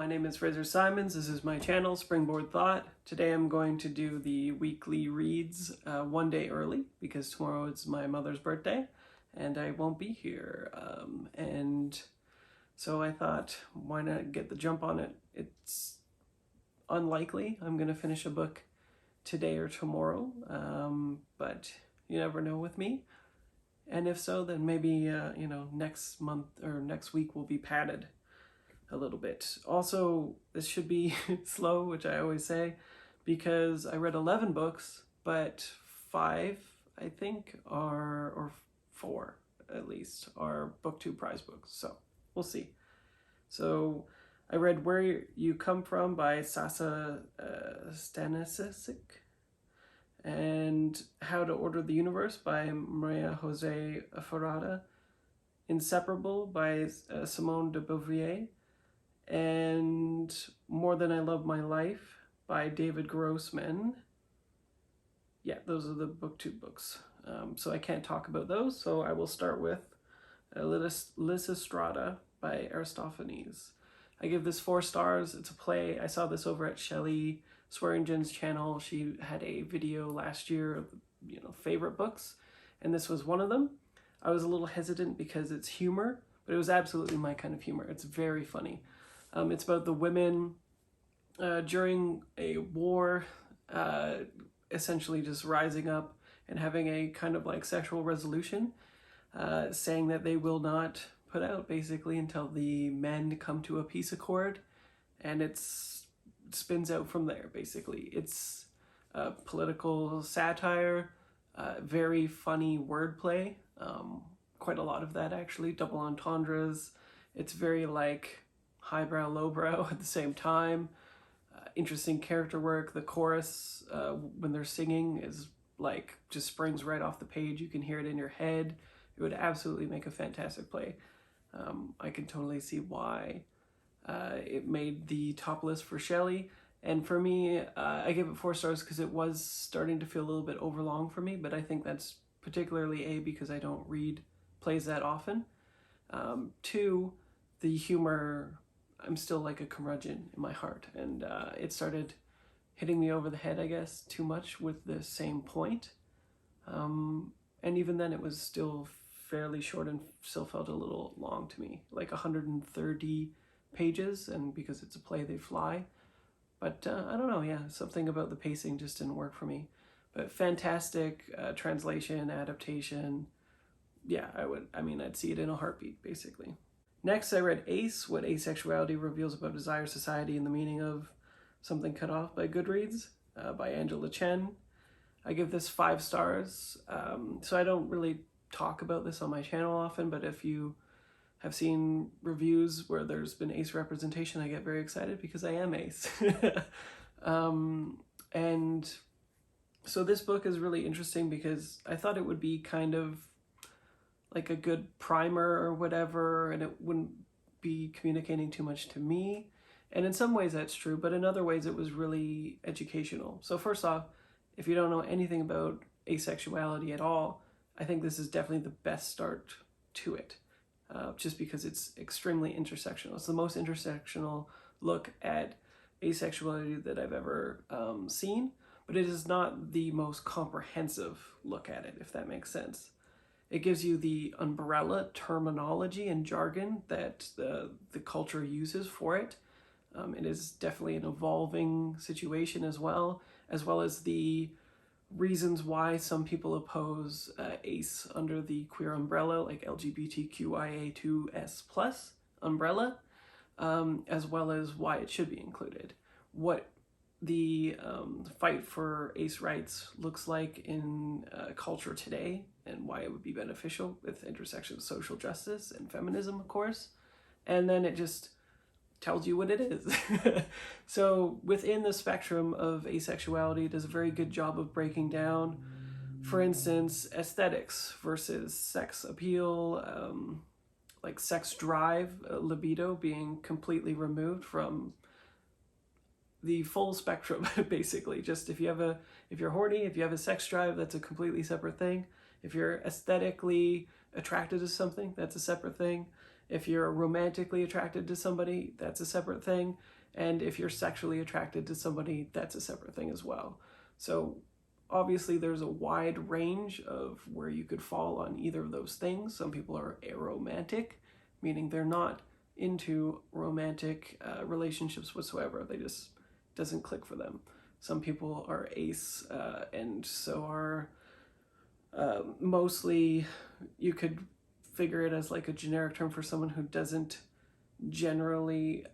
my name is Fraser Simons. This is my channel, Springboard Thought. Today I'm going to do the weekly reads one day early because tomorrow is my mother's birthday and I won't be here. And so I thought, why not get the jump on it? It's unlikely I'm going to finish a book today or tomorrow, but you never know with me. And if so, then maybe, next month or next week will be padded a little bit. Also, this should be slow, which I always say, because I read 11 books, but 5, I think, or 4 at least, are Booktube prize books. So we'll see. So I read Where You Come From by Sasa Stanisic, and How to Order the Universe by Maria Jose Ferrada, Inseparable by Simone de Beauvoir, and More Than I Love My Life by David Grossman. Yeah, those are the Booktube books. So I can't talk about those, so I will start with Lysistrata by Aristophanes. I give this 4 stars. It's a play. I saw this over at Shelley Swearingen's channel. She had a video last year of, favorite books, and this was one of them. I was a little hesitant because it's humor, but it was absolutely my kind of humor. It's very funny. It's about the women during a war, essentially just rising up and having a kind of like sexual resolution, saying that they will not put out basically until the men come to a peace accord, and it spins out from there basically. It's political satire, very funny wordplay, quite a lot of that actually, double entendres. It's very like highbrow, lowbrow at the same time. Interesting character work. The chorus, when they're singing, is like just springs right off the page. You can hear it in your head. It would absolutely make a fantastic play. I can totally see why it made the top list for Shelley. And for me, I gave it 4 stars because it was starting to feel a little bit overlong for me, but I think that's particularly because I don't read plays that often. 2, the humor, I'm still like a curmudgeon in my heart, and it started hitting me over the head, I guess, too much with the same point. And even then it was still fairly short and still felt a little long to me, like 130 pages, and because it's a play, they fly. But I don't know, yeah, something about the pacing just didn't work for me. But fantastic translation, adaptation. Yeah, I'd see it in a heartbeat, basically. Next, I read Ace, What Asexuality Reveals About Desire, Society, and the Meaning of Something Cut Off by Goodreads, by Angela Chen. I give this 5 stars. So I don't really talk about this on my channel often, but if you have seen reviews where there's been ace representation, I get very excited because I am ace. And so this book is really interesting because I thought it would be kind of like a good primer or whatever, and it wouldn't be communicating too much to me. And in some ways that's true, but in other ways it was really educational. So first off, if you don't know anything about asexuality at all, I think this is definitely the best start to it, just because it's extremely intersectional. It's the most intersectional look at asexuality that I've ever seen, but it is not the most comprehensive look at it, if that makes sense. It gives you the umbrella terminology and jargon that the culture uses for it. It is definitely an evolving situation as well as the reasons why some people oppose ACE under the queer umbrella, like LGBTQIA2S+ umbrella, as well as why it should be included. What the fight for ACE rights looks like in culture today, and why it would be beneficial with intersection of social justice and feminism, of course. And then it just tells you what it is. So within the spectrum of asexuality, it does a very good job of breaking down, for instance, aesthetics versus sex appeal, like sex drive, libido being completely removed from the full spectrum, basically. Just if you're horny, if you have a sex drive, that's a completely separate thing. If you're aesthetically attracted to something, that's a separate thing. If you're romantically attracted to somebody, that's a separate thing. And if you're sexually attracted to somebody, that's a separate thing as well. So obviously there's a wide range of where you could fall on either of those things. Some people are aromantic, meaning they're not into romantic relationships whatsoever. They just doesn't click for them. Some people are ace, and so are mostly, you could figure it as like a generic term for someone who doesn't generally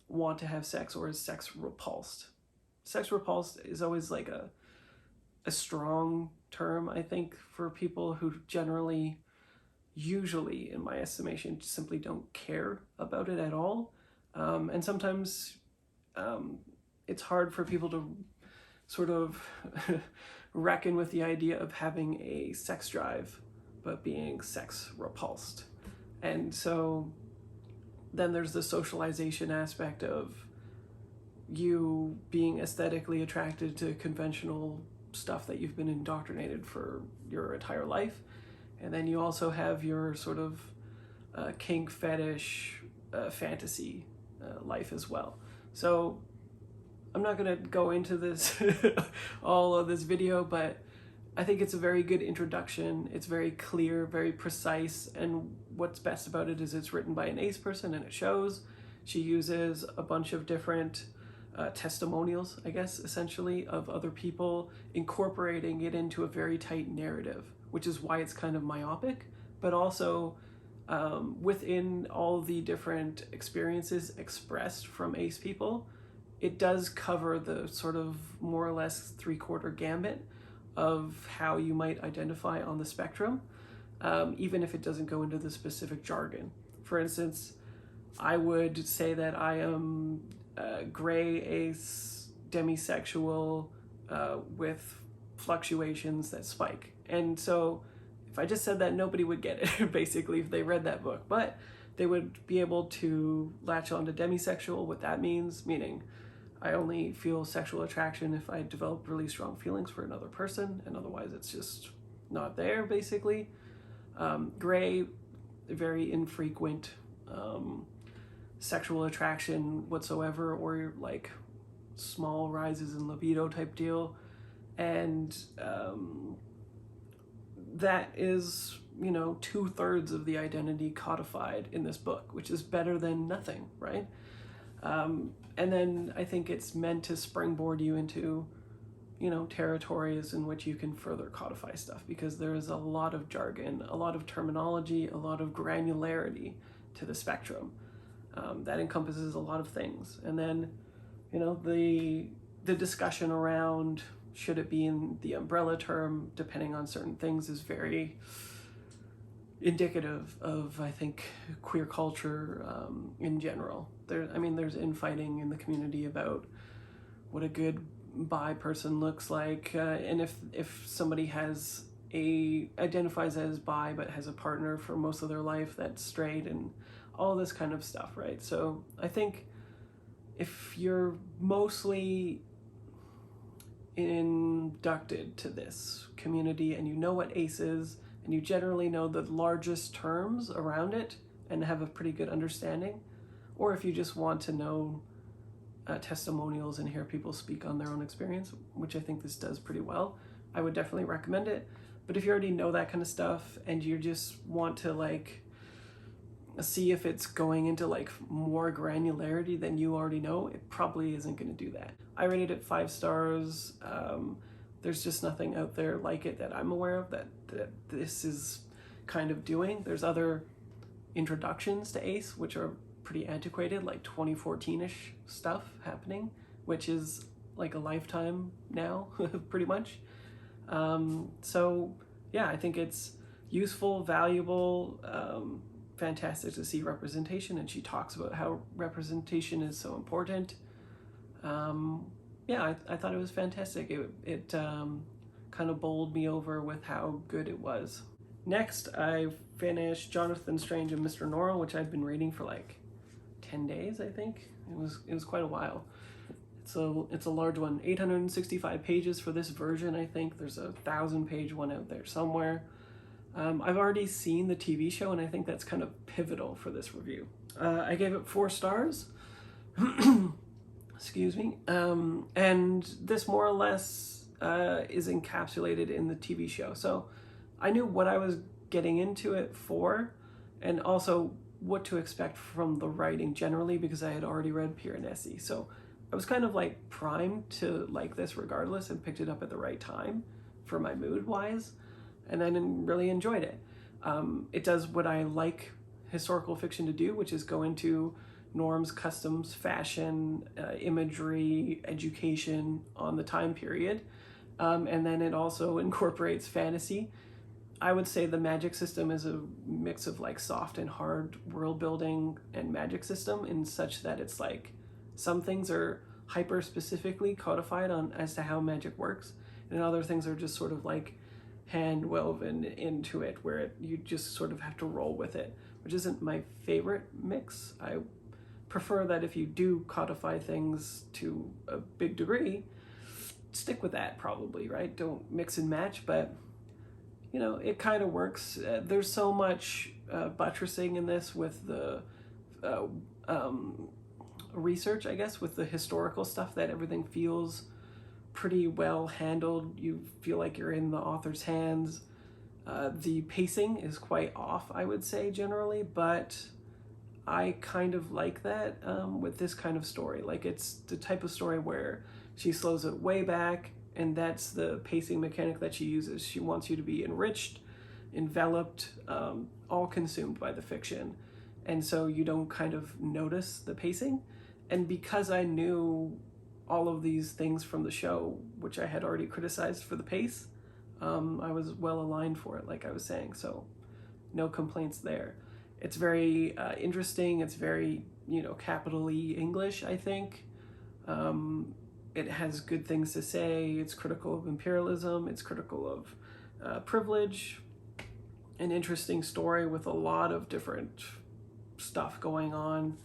want to have sex or is sex repulsed. Sex repulsed is always like a strong term, I think, for people who generally, usually in my estimation, simply don't care about it at all. And sometimes it's hard for people to sort of reckon with the idea of having a sex drive but being sex repulsed. And so then there's the socialization aspect of you being aesthetically attracted to conventional stuff that you've been indoctrinated for your entire life. And then you also have your sort of kink fetish fantasy life as well. So I'm not going to go into this all of this video, but I think it's a very good introduction. It's very clear, very precise, and what's best about it is it's written by an ace person, and it shows. She uses a bunch of different testimonials, I guess, essentially, of other people, incorporating it into a very tight narrative, which is why it's kind of myopic, but also within all the different experiences expressed from ace people, it does cover the sort of more or less three-quarter gambit of how you might identify on the spectrum, even if it doesn't go into the specific jargon. For instance, I would say that I am gray ace, demisexual, with fluctuations that spike. And so if I just said that, nobody would get it, basically, if they read that book. But they would be able to latch on to demisexual, what that means, meaning I only feel sexual attraction if I develop really strong feelings for another person, and otherwise it's just not there, basically. Gray, very infrequent sexual attraction whatsoever, or like small rises in libido type deal. And that is, 2/3 of the identity codified in this book, which is better than nothing, right? And then I think it's meant to springboard you into, territories in which you can further codify stuff, because there is a lot of jargon, a lot of terminology, a lot of granularity to the spectrum that encompasses a lot of things. And then, the discussion around should it be in the umbrella term, depending on certain things, is very indicative of, I think, queer culture in general. There's infighting in the community about what a good bi person looks like, and if somebody identifies as bi but has a partner for most of their life that's straight, and all this kind of stuff, right? So I think if you're mostly inducted to this community and you know what ace is, and you generally know the largest terms around it and have a pretty good understanding, or if you just want to know testimonials and hear people speak on their own experience, which I think this does pretty well, I would definitely recommend it. But if you already know that kind of stuff and you just want to see if it's going into more granularity than you already know, it probably isn't going to do that. I rated it 5 stars. There's just nothing out there like it that I'm aware of that this is kind of doing. There's other introductions to ace which are pretty antiquated, like 2014-ish stuff happening, which is like a lifetime now, pretty much. So yeah, I think it's useful, valuable, fantastic to see representation, and she talks about how representation is so important. Yeah, I thought it was fantastic. It kind of bowled me over with how good it was. Next, I finished Jonathan Strange and Mr. Norrell, which I've been reading for 10 days, I think. It was quite a while. It's a large one, 865 pages for this version, I think. There's a 1,000-page one out there somewhere. I've already seen the TV show, and I think that's kind of pivotal for this review. I gave it 4 stars. Excuse me. And this more or less is encapsulated in the TV show. So I knew what I was getting into it for, and also what to expect from the writing generally, because I had already read Piranesi. So I was kind of like primed to like this regardless, and picked it up at the right time for my mood wise, and I really enjoyed it. It does what I like historical fiction to do, which is go into norms, customs, fashion, imagery, education on the time period. And then it also incorporates fantasy. I would say the magic system is a mix of like soft and hard world building and magic system, in such that it's like some things are hyper specifically codified on as to how magic works, and other things are just sort of like hand woven into it, where you just sort of have to roll with it, which isn't my favorite mix. I prefer that if you do codify things to a big degree, stick with that probably, right? Don't mix and match, but you know, it kind of works. There's so much buttressing in this with the research, I guess, with the historical stuff, that everything feels pretty well handled. You feel like you're in the author's hands. The pacing is quite off, I would say, generally, but I kind of like that with this kind of story. Like, it's the type of story where she slows it way back, and that's the pacing mechanic that she uses. She wants you to be enriched, enveloped, all consumed by the fiction, and so you don't kind of notice the pacing. And because I knew all of these things from the show, which I had already criticized for the pace, I was well aligned for it, like I was saying, so no complaints there. It's very interesting. It's very, capital E English, I think. It has good things to say. It's critical of imperialism. It's critical of privilege. An interesting story with a lot of different stuff going on.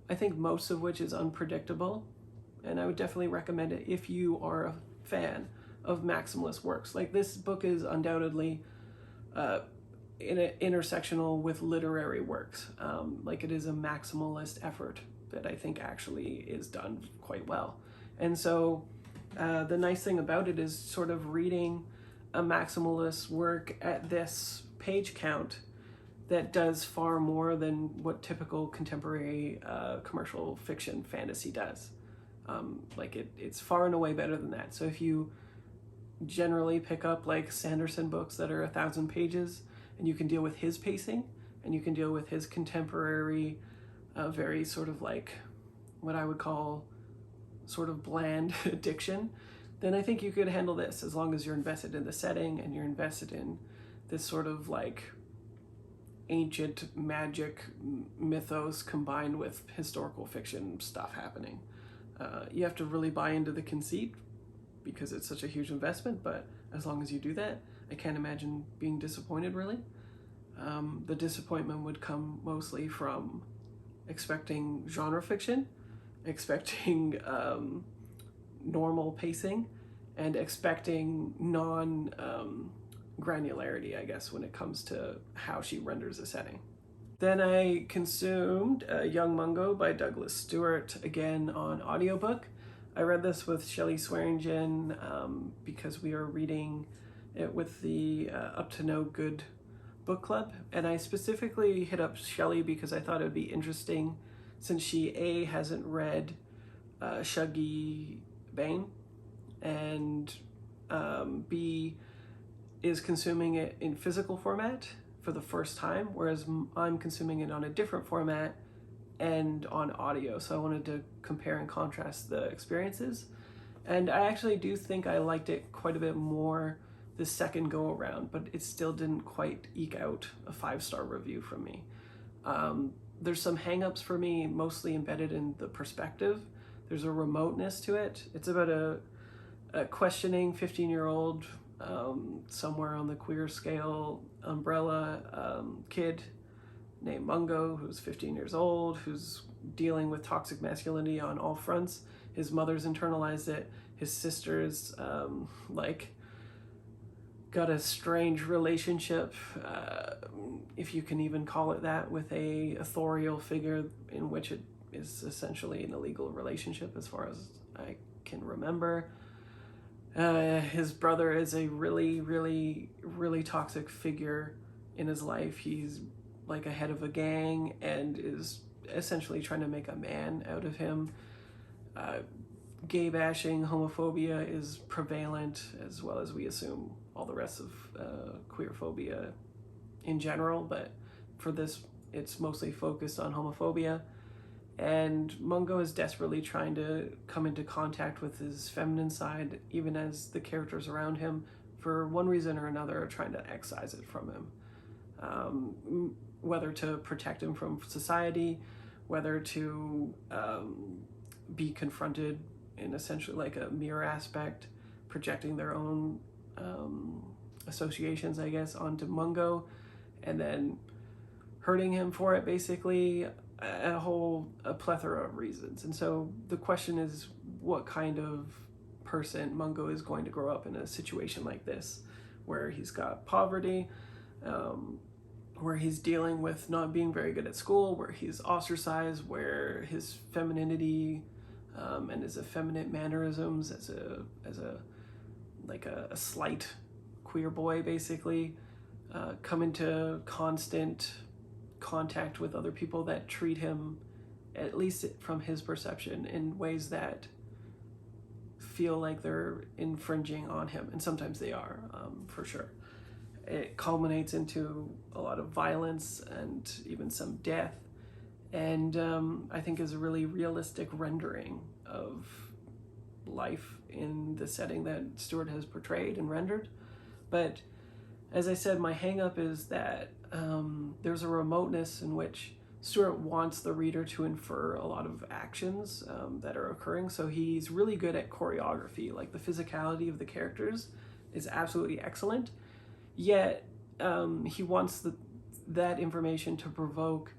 I think most of which is unpredictable. And I would definitely recommend it if you are a fan of maximalist works. Like, this book is undoubtedly intersectional with literary works. Like, it is a maximalist effort that I think actually is done quite well. And so the nice thing about it is sort of reading a maximalist work at this page count that does far more than what typical contemporary commercial fiction fantasy does. It's far and away better than that. So if you generally pick up like Sanderson books that are 1,000 pages, and you can deal with his pacing, and you can deal with his contemporary, very sort of like what I would call sort of bland diction, then I think you could handle this, as long as you're invested in the setting and you're invested in this sort of like ancient magic mythos combined with historical fiction stuff happening. You have to really buy into the conceit, because it's such a huge investment, but as long as you do that, I can't imagine being disappointed, really. The disappointment would come mostly from expecting genre fiction, expecting normal pacing, and expecting granularity, I guess, when it comes to how she renders a setting. Then I consumed Young Mungo by Douglas Stuart, again on audiobook. I read this with Shelley Swearingen because we are reading it with the Up to No Good book club, and I specifically hit up Shelley because I thought it would be interesting, since she A, hasn't read Shuggie Bain, and B, is consuming it in physical format for the first time, whereas I'm consuming it on a different format and on audio. So I wanted to compare and contrast the experiences. And I actually do think I liked it quite a bit more the second go around, but it still didn't quite eke out a 5-star review from me. There's some hangups for me, mostly embedded in the perspective. There's a remoteness to it. It's about a questioning 15-year-old, somewhere on the queer scale umbrella, kid named Mungo, who's 15 years old, who's dealing with toxic masculinity on all fronts. His mother's internalized it. His sister's got a strange relationship, if you can even call it that, with a authorial figure in which it is essentially an illegal relationship as far as I can remember. His brother is a really, really, really toxic figure in his life. He's like a head of a gang and is essentially trying to make a man out of him. Gay bashing, homophobia is prevalent, as well as we assume all the rest of queer phobia in general, but for this it's mostly focused on homophobia. And Mungo is desperately trying to come into contact with his feminine side, even as the characters around him, for one reason or another, are trying to excise it from him. Whether to protect him from society, whether to be confronted in essentially like a mirror aspect, projecting their own associations, I guess, onto Mungo, and then hurting him for it, basically. A plethora of reasons. And so the question is, what kind of person Mungo is going to grow up in a situation like this, where he's got poverty, where he's dealing with not being very good at school, where he's ostracized, where his femininity and his effeminate mannerisms as a slight queer boy, basically, come into constant contact with other people that treat him, at least from his perception, in ways that feel like they're infringing on him, and sometimes they are, for sure. It culminates into a lot of violence and even some death, and I think is a really realistic rendering of life in the setting that Stuart has portrayed and rendered. But as I said, my hang-up is that there's a remoteness in which Stuart wants the reader to infer a lot of actions that are occurring. So he's really good at choreography, like the physicality of the characters is absolutely excellent. Yet he wants that information to provoke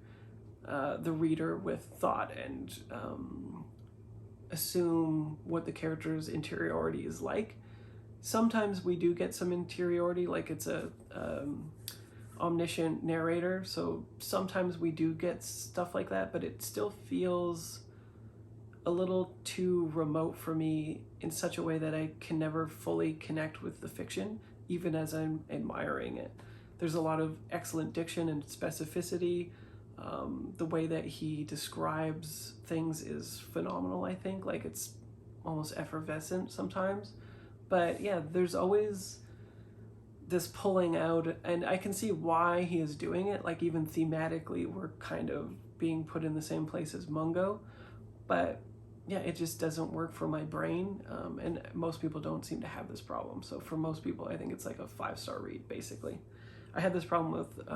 the reader with thought and assume what the character's interiority is like. Sometimes we do get some interiority, like it's a omniscient narrator, so sometimes we do get stuff like that, but it still feels a little too remote for me in such a way that I can never fully connect with the fiction, even as I'm admiring it. There's a lot of excellent diction and specificity. The way that he describes things is phenomenal, I think. Like, it's almost effervescent sometimes. But yeah, there's always this pulling out, and I can see why he is doing it. Like, even thematically, we're kind of being put in the same place as Mungo. But yeah, it just doesn't work for my brain. And most people don't seem to have this problem. So for most people, I think it's like a 5-star read, basically. I had this problem with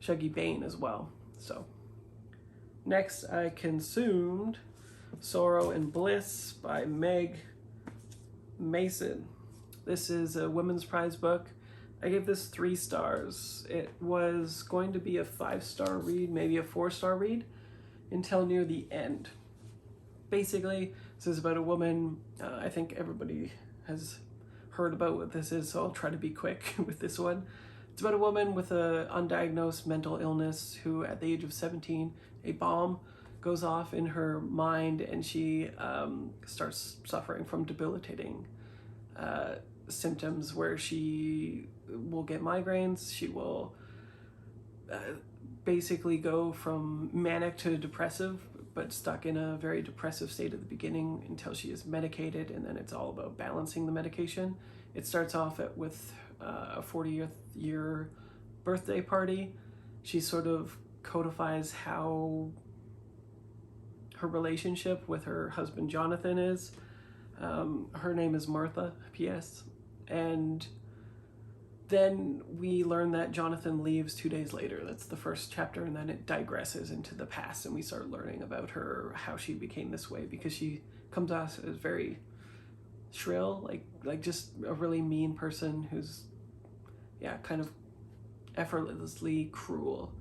Shuggy Bane as well. So next, I consumed Sorrow and Bliss by Meg Mason. This is a women's prize book. I gave this 3 stars. It was going to be a 5-star read, maybe a 4-star read, until near the end. Basically, this is about a woman. I think everybody has heard about what this is, so I'll try to be quick with this one. It's about a woman with an undiagnosed mental illness who, at the age of 17, a bomb goes off in her mind, and she starts suffering from debilitating symptoms where she will get migraines. She will basically go from manic to depressive, but stuck in a very depressive state at the beginning until she is medicated, and then it's all about balancing the medication. It starts off with a 40th year birthday party. She sort of codifies how her relationship with her husband Jonathan is. Her name is Martha, P.S. And then we learn that Jonathan leaves 2 days later. That's the first chapter, and then it digresses into the past, and we start learning about her, how she became this way, because she comes off as very shrill, like just a really mean person who's, yeah, kind of effortlessly cruel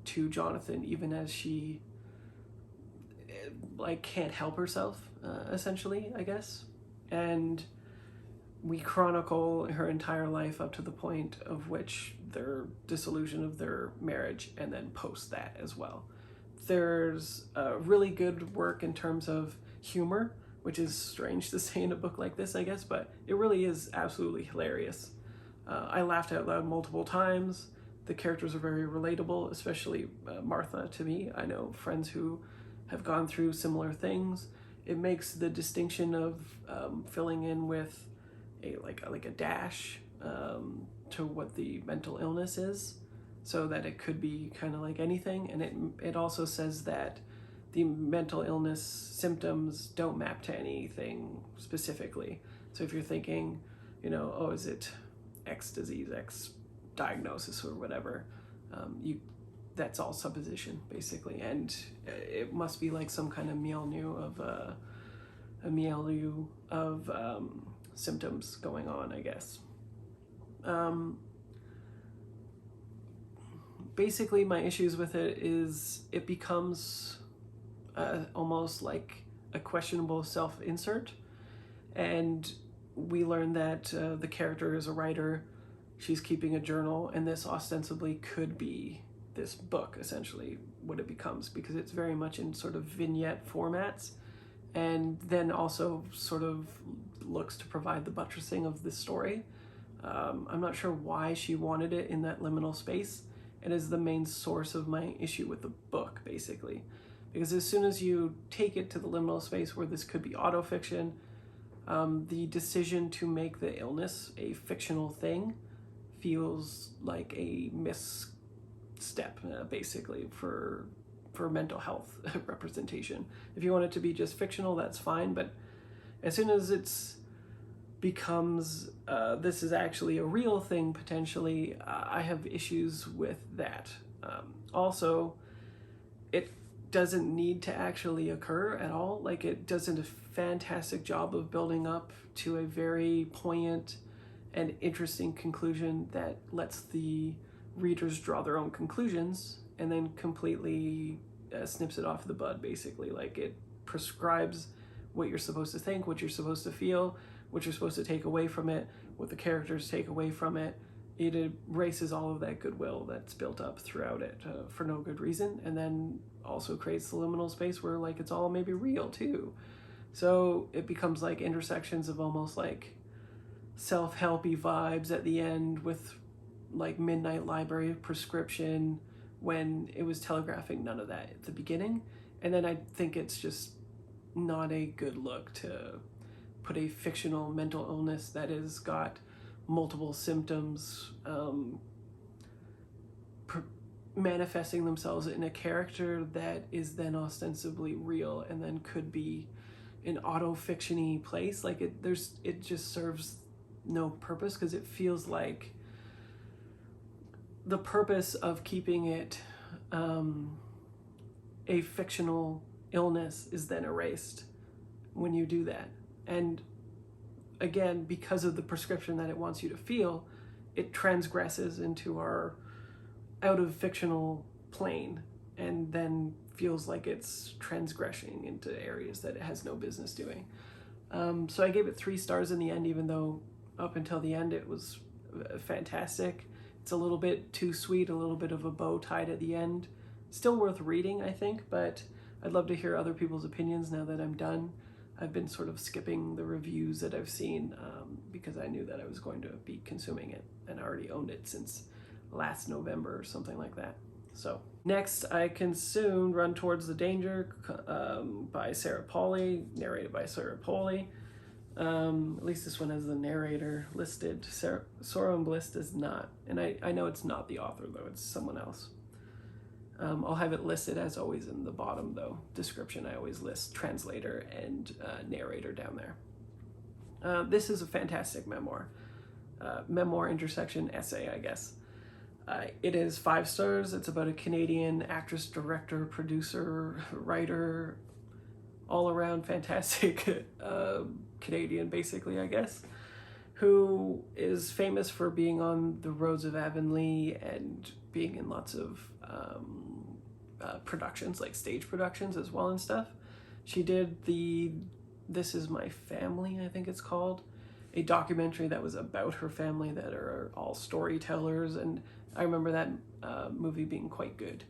to Jonathan, even as she like can't help herself, essentially, I guess. And we chronicle her entire life up to the point of which their dissolution of their marriage, and then post that as well. There's really good work in terms of humor, which is strange to say in a book like this, I guess, but it really is absolutely hilarious. I laughed out loud multiple times. The characters are very relatable, especially Martha to me. I know friends who have gone through similar things. It makes the distinction of filling in with a dash to what the mental illness is, so that it could be kind of like anything. And it also says that the mental illness symptoms don't map to anything specifically. So if you're thinking, oh, is it X disease, X diagnosis, or whatever, that's all supposition basically. And it must be like some kind of milieu of symptoms going on, I guess. Basically, my issues with it is it becomes almost like a questionable self-insert, and we learn that the character is a writer. She's keeping a journal, and this ostensibly could be this book, essentially, what it becomes, because it's very much in sort of vignette formats, and then also sort of looks to provide the buttressing of the story. I'm not sure why she wanted it in that liminal space, and is the main source of my issue with the book, basically. Because as soon as you take it to the liminal space where this could be autofiction, the decision to make the illness a fictional thing feels like a misstep, basically, for mental health representation. If you want it to be just fictional, that's fine, but as soon as it's becomes this is actually a real thing, potentially, I have issues with that. Also, it doesn't need to actually occur at all. Like, it does a fantastic job of building up to a very poignant and interesting conclusion that lets the readers draw their own conclusions, and then completely snips it off the bud, basically. Like, it prescribes what you're supposed to think, what you're supposed to feel, what you're supposed to take away from it, what the characters take away from it. It erases all of that goodwill that's built up throughout it for no good reason, and then also creates the liminal space where, like, it's all maybe real too. So it becomes like intersections of almost like self-helpy vibes at the end with like Midnight Library prescription, when it was telegraphing none of that at the beginning. And then I think it's just not a good look to put a fictional mental illness that has got multiple symptoms manifesting themselves in a character that is then ostensibly real, and then could be an auto-fiction-y place. Like, it just serves no purpose, because it feels like the purpose of keeping it a fictional illness is then erased when you do that. And again, because of the prescription that it wants you to feel, it transgresses into our out of fictional plane, and then feels like it's transgressing into areas that it has no business doing. So I gave it 3 stars in the end, even though up until the end it was fantastic. It's a little bit too sweet, a little bit of a bow tied at the end. Still worth reading, I think, but I'd love to hear other people's opinions now that I'm done. I've been sort of skipping the reviews that I've seen because I knew that I was going to be consuming it, and I already owned it since last November or something like that. So next I consumed Run Towards the Danger by Sarah Polley, narrated by Sarah Polley. At least this one has the narrator listed. Sorrow and Bliss does not, and I know it's not the author though, it's someone else. I'll have it listed as always in the bottom though description. I always list translator and narrator down there. This is a fantastic memoir intersection essay, I guess. It is 5 stars. It's about a Canadian actress, director, producer, writer, all around fantastic Canadian, basically, I guess, who is famous for being on the roads of Avonlea and being in lots of productions, like stage productions as well and stuff. She did the This Is My Family, I think it's called, a documentary that was about her family that are all storytellers, and I remember that movie being quite good.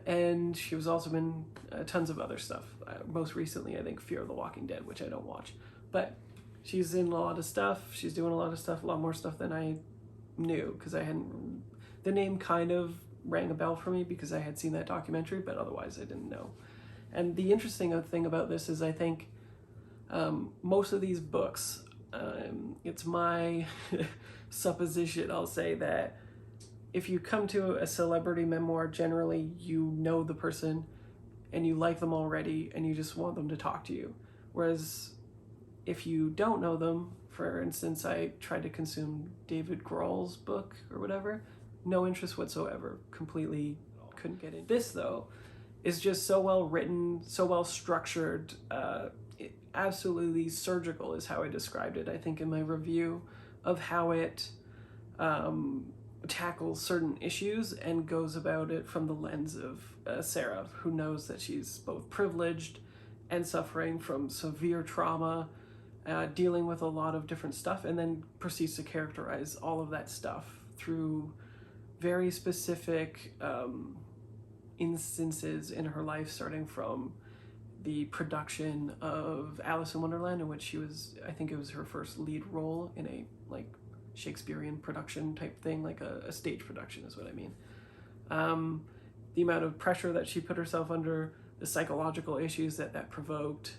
And she was also in tons of other stuff. Most recently, I think Fear of the Walking Dead, which I don't watch. But she's in a lot of stuff. She's doing a lot of stuff, a lot more stuff than I knew, because I hadn't... The name kind of rang a bell for me because I had seen that documentary, but otherwise I didn't know. And the interesting thing about this is I think most of these books, it's my supposition, I'll say, that if you come to a celebrity memoir, generally you know the person and you like them already and you just want them to talk to you. Whereas if you don't know them, for instance, I tried to consume David Grohl's book or whatever, no interest whatsoever, completely couldn't get in. This, though, is just so well written, so well structured, absolutely surgical is how I described it, I think, in my review, of how it tackles certain issues and goes about it from the lens of Sarah, who knows that she's both privileged and suffering from severe trauma, dealing with a lot of different stuff, and then proceeds to characterize all of that stuff through very specific instances in her life, starting from the production of Alice in Wonderland, in which she was, I think it was her first lead role in a like Shakespearean production type thing, like a stage production is what I mean. The amount of pressure that she put herself under, the psychological issues that provoked,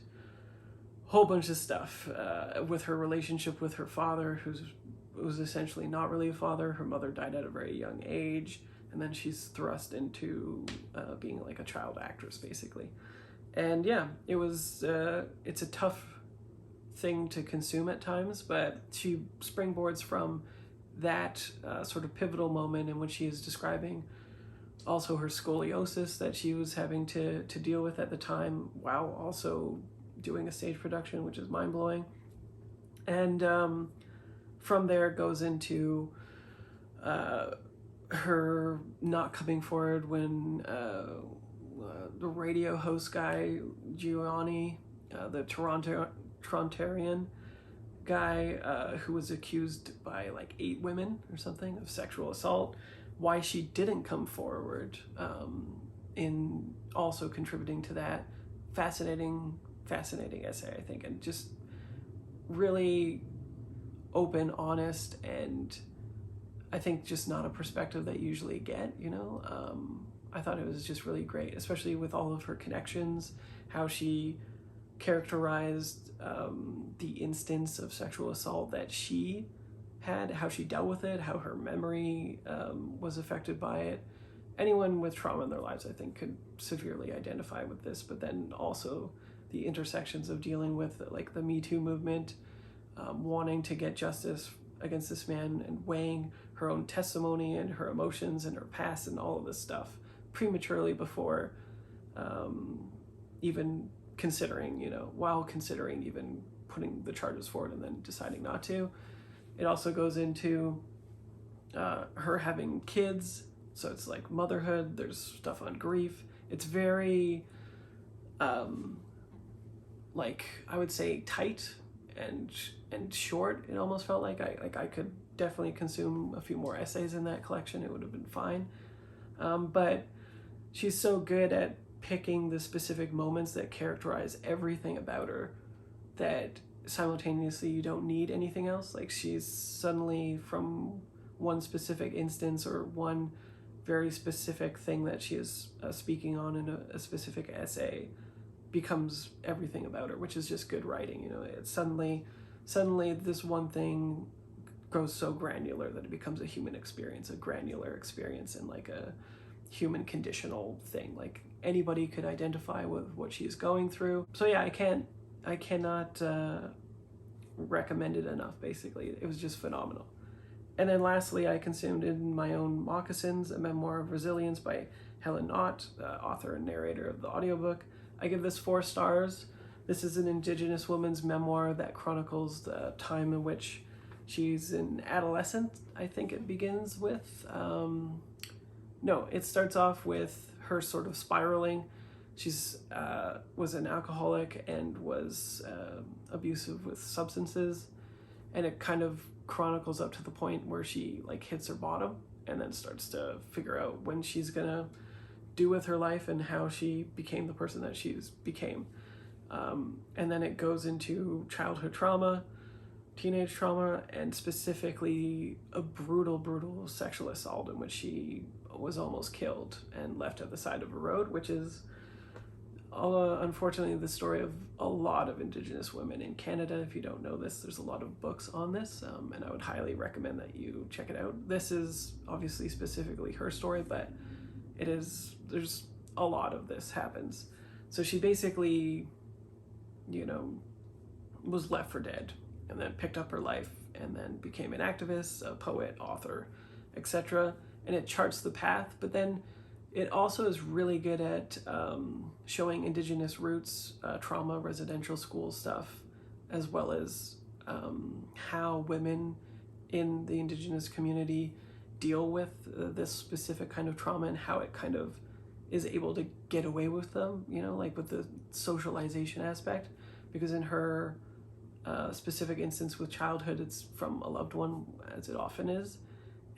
a whole bunch of stuff with her relationship with her father, who was essentially not really a father. Her mother died at a very young age, and then she's thrust into being like a child actress, basically. And yeah, it was, it's a tough thing to consume at times, but she springboards from that sort of pivotal moment in which she is describing also her scoliosis that she was having to deal with at the time, while also doing a stage production, which is mind-blowing. And from there it goes into her not coming forward when the radio host guy, Giovanni, the Torontarian guy who was accused by like 8 women or something of sexual assault, why she didn't come forward in also contributing to that. Fascinating essay, I think, and just really open, honest, and I think just not a perspective that you usually get, you know. I thought it was just really great, especially with all of her connections, how she characterized the instance of sexual assault that she had, how she dealt with it, how her memory was affected by it. Anyone with trauma in their lives, I think, could severely identify with this, but then also the intersections of dealing with like the Me Too movement, wanting to get justice against this man, and weighing her own testimony and her emotions and her past and all of this stuff prematurely before even considering, you know, while considering even putting the charges forward and then deciding not to. It also goes into her having kids, so it's like motherhood, there's stuff on grief. It's very like, I would say, tight and short. It almost felt like I could definitely consume a few more essays in that collection. It would have been fine. But she's so good at picking the specific moments that characterize everything about her that simultaneously you don't need anything else. Like, she's suddenly, from one specific instance or one very specific thing that she is speaking on in a specific essay, becomes everything about her, which is just good writing. You know, it's suddenly this one thing grows so granular that it becomes a human experience, a granular experience, and like a human conditional thing. Like, anybody could identify with what she's going through. So yeah, I cannot recommend it enough. Basically, it was just phenomenal. And then lastly, I consumed In My Own Moccasins, a memoir of resilience by Helen Knott, author and narrator of the audiobook. I give this 4 stars. This is an Indigenous woman's memoir that chronicles the time in which she's an adolescent, I think it begins with. No, it starts off with her sort of spiraling. She's was an alcoholic and was abusive with substances. and it kind of chronicles up to the point where she like hits her bottom and then starts to figure out when she's gonna do with her life and how she became the person that she's became. And then it goes into childhood trauma, teenage trauma, and specifically a brutal sexual assault in which she was almost killed and left at the side of a road, which is unfortunately the story of a lot of Indigenous women in Canada. If you don't know this, there's a lot of books on this, and I would highly recommend that you check it out. This is obviously specifically her story, but there's a lot of this happens. So she basically, you know, was left for dead and then picked up her life and then became an activist, a poet, author, etc. And it charts the path, but then it also is really good at showing Indigenous roots, trauma, residential school stuff, as well as how women in the Indigenous community deal with this specific kind of trauma and how it kind of is able to get away with them, you know, like with the socialization aspect. Because in her specific instance with childhood, it's from a loved one, as it often is,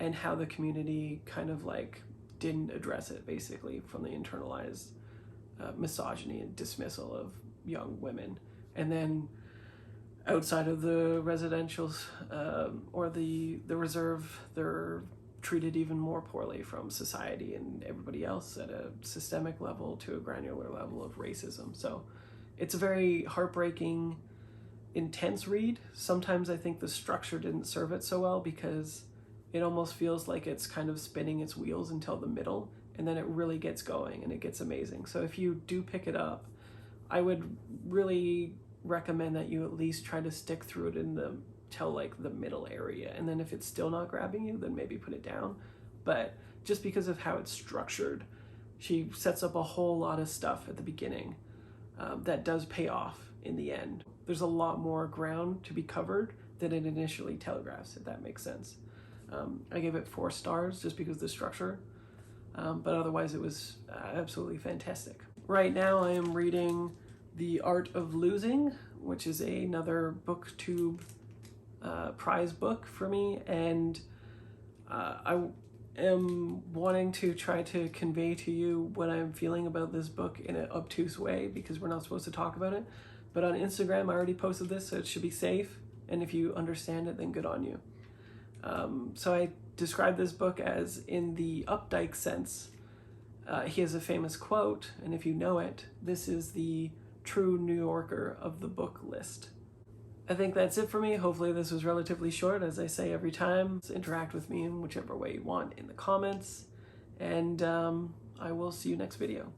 and how the community kind of like didn't address it, basically, from the internalized misogyny and dismissal of young women. And then outside of the residentials or the reserve, they're treated even more poorly from society and everybody else at a systemic level to a granular level of racism. So it's a very heartbreaking, intense read. Sometimes I think the structure didn't serve it so well because it almost feels like it's kind of spinning its wheels until the middle, and then it really gets going and it gets amazing. So if you do pick it up, I would really recommend that you at least try to stick through it till like the middle area, and then if it's still not grabbing you, then maybe put it down. But just because of how it's structured, she sets up a whole lot of stuff at the beginning that does pay off in the end. There's a lot more ground to be covered than it initially telegraphs, if that makes sense. I gave it 4 stars just because of the structure, but otherwise it was absolutely fantastic. Right now I am reading The Art of Losing, which is another Booktube prize book for me, and I am wanting to try to convey to you what I'm feeling about this book in an obtuse way, because we're not supposed to talk about it. But on Instagram I already posted this, so it should be safe, and if you understand it, then good on you. So I describe this book as, in the Updike sense, he has a famous quote, and if you know it, this is the true New Yorker of the book list. I think that's it for me. Hopefully this was relatively short, as I say every time. Interact with me in whichever way you want in the comments, and I will see you next video.